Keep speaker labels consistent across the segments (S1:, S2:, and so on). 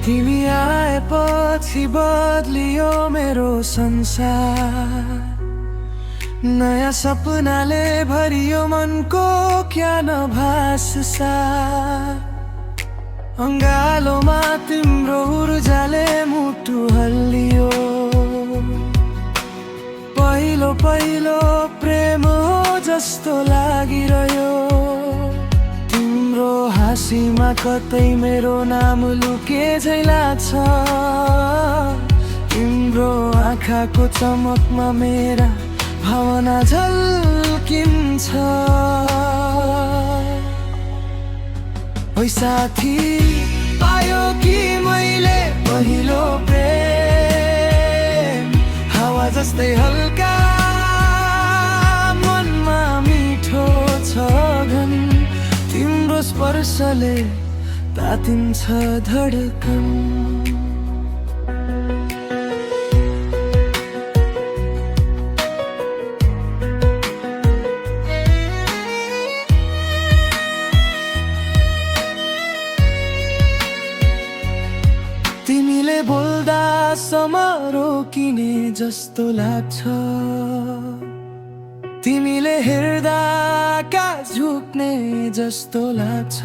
S1: तिमी आएपछि बदलियो मेरो संसार, नयाँ सपनाले भरियो मनको क्या नभास सा। अङ्गालोमा तिम्रो ऊर्जाले मुटु हल्लियो, पहिलो पहिलो प्रेम हो जस्तो लागिरह्यो। तिम्रो हाँसीमा कतै मेरो नाम लुके झैं लाग्छ, तिम्रो आँखाको चमकमा मेरा भावना झल्किन्छ। ओइ साथी, पायो कि मैले पहिलो प्रेम, हावा जस्तै हल्का मनमा मिठो छ घन, तिम्रो स्पर्शले तातिन्छ धडकन। तिमीले बोल्दा समारो किने जस्तो लाग्छ, तिमीले हेर्दा आकाश झुक्ने जस्तो लाग्छ।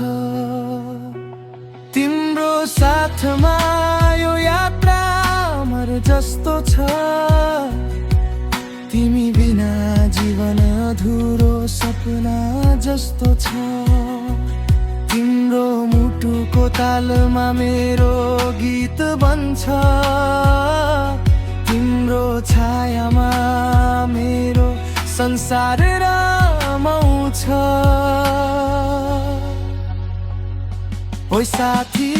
S1: तिम्रो साथमा यो यात्रा अमर जस्तो छ, तिमी बिना जीवन अधुरो सपना जस्तो छ। तिम्रो मुटुको तालमा मेरो गीत बन्छ, तिम्रो छायामा मेरो संसार रमाउँछ। ओइ साथी,